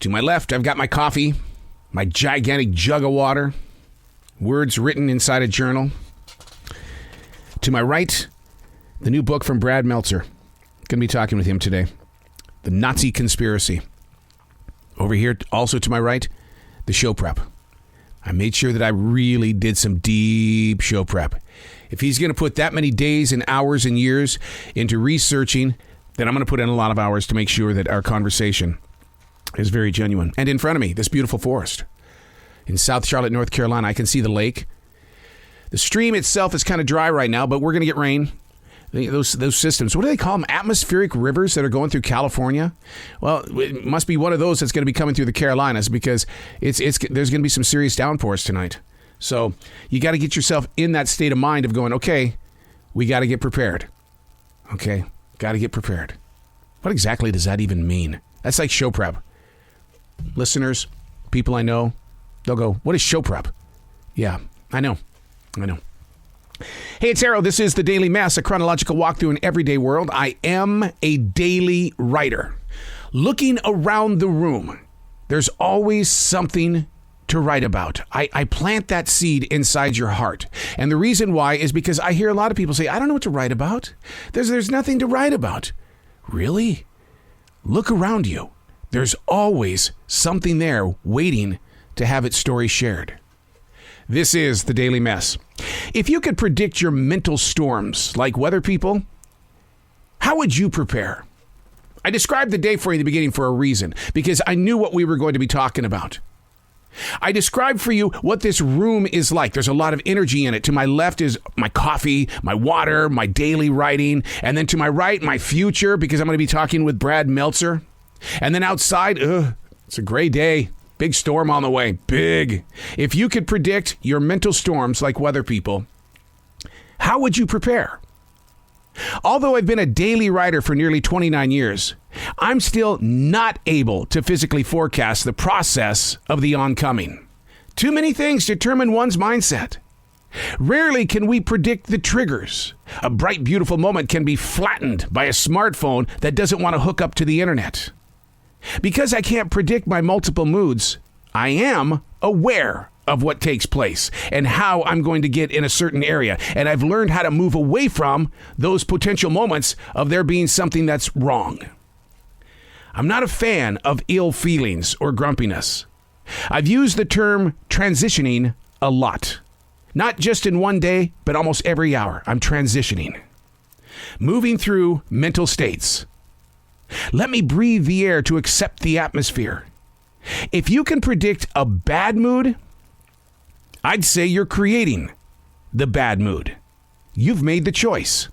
To my left, I've got my coffee, my gigantic jug of water, words written inside a journal. To my right, the new book from Brad Meltzer. Going to be talking with him today. The Nazi Conspiracy. Over here, also to my right, the show prep. I made sure that I really did some deep show prep. If he's going to put that many days and hours and years into researching, then I'm going to put in a lot of hours to make sure that our conversation is very genuine. And in front of me, this beautiful forest. In South Charlotte, North Carolina, I can see the lake. The stream itself is kind of dry right now, but we're going to get rain. Those systems, what do they call them? Atmospheric rivers that are going through California? Well, it must be one of those that's going to be coming through the Carolinas because there's going to be some serious downpours tonight. So you got to get yourself in that state of mind of going, okay, we got to get prepared. Okay, got to get prepared. What exactly does that even mean? That's like show prep. Listeners, people I know, they'll go, what is show prep? Yeah, I know. Hey, it's Arrow. This is The Daily Mess, a chronological walk through an everyday world. I am a daily writer. Looking around the room, there's always something to write about. I plant that seed inside your heart. And the reason why is because I hear a lot of people say, I don't know what to write about. There's nothing to write about. Really? Look around you. There's always something there waiting to have its story shared. This is The Daily Mess. If you could predict your mental storms like weather people, how would you prepare? I described the day for you in the beginning for a reason, because I knew what we were going to be talking about. I described for you what this room is like. There's a lot of energy in it. To my left is my coffee, my water, my daily writing. And then to my right, my future, because I'm going to be talking with Brad Meltzer. And then outside, it's a gray day. Big storm on the way. Big. If you could predict your mental storms like weather people, how would you prepare? Although I've been a daily writer for nearly 29 years, I'm still not able to physically forecast the process of the oncoming. Too many things determine one's mindset. Rarely can we predict the triggers. A bright, beautiful moment can be flattened by a smartphone that doesn't want to hook up to the internet. Because I can't predict my multiple moods, I am aware of what takes place and how I'm going to get in a certain area. And I've learned how to move away from those potential moments of there being something that's wrong. I'm not a fan of ill feelings or grumpiness. I've used the term transitioning a lot. Not just in one day, but almost every hour. I'm transitioning. Moving through mental states. Let me breathe the air to accept the atmosphere. If you can predict a bad mood, I'd say you're creating the bad mood. You've made the choice.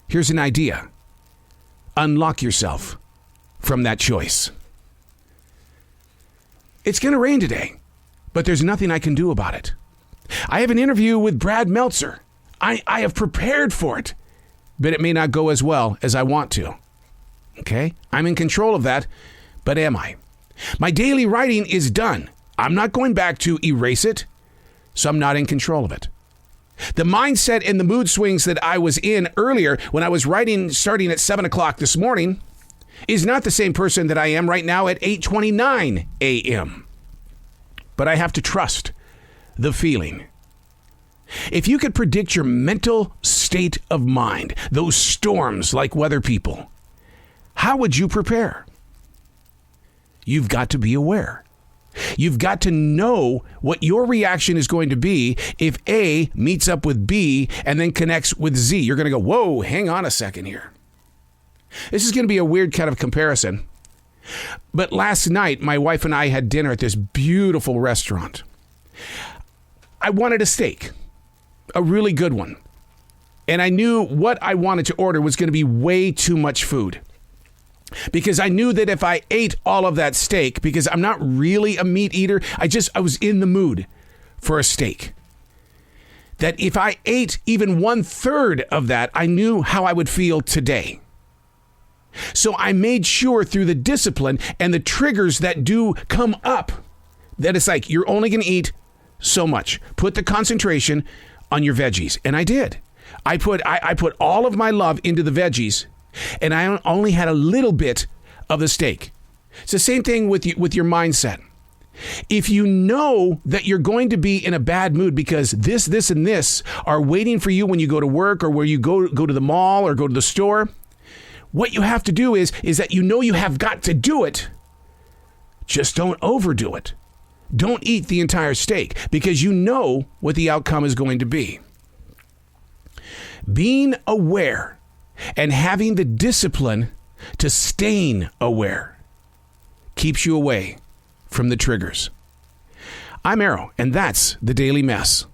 Here's an idea. Unlock yourself from that choice. It's going to rain today, but there's nothing I can do about it. I have an interview with Brad Meltzer. I have prepared for it, but it may not go as well as I want to. Okay? I'm in control of that, but am I? My daily writing is done. I'm not going back to erase it, so I'm not in control of it. The mindset and the mood swings that I was in earlier when I was writing starting at 7 o'clock this morning is not the same person that I am right now at 8:29 a.m. But I have to trust the feeling. If you could predict your mental state of mind, those storms like weather people, how would you prepare? You've got to be aware. You've got to know what your reaction is going to be if A meets up with B and then connects with Z. You're going to go, whoa, hang on a second here. This is going to be a weird kind of comparison. But last night, my wife and I had dinner at this beautiful restaurant. I wanted a steak, a really good one. And I knew what I wanted to order was going to be way too much food. Because I knew that if I ate all of that steak, because I'm not really a meat eater, I was in the mood for a steak. That if I ate even 1/3 of that, I knew how I would feel today. So I made sure through the discipline and the triggers that do come up, that it's like, you're only going to eat so much. Put the concentration on your veggies. And I did. I put all of my love into the veggies. And I only had a little bit of the steak It's the same thing with your mindset. If you know that you're going to be in a bad mood because this, and this are waiting for you when you go to work or where you go to the mall or go to the store, what you have to do is that you have got to do it. Just don't overdo it. Don't eat the entire steak because you know what the outcome is going to be. Being aware and having the discipline to staying aware keeps you away from the triggers. I'm Arrow, and that's the Daily Mess.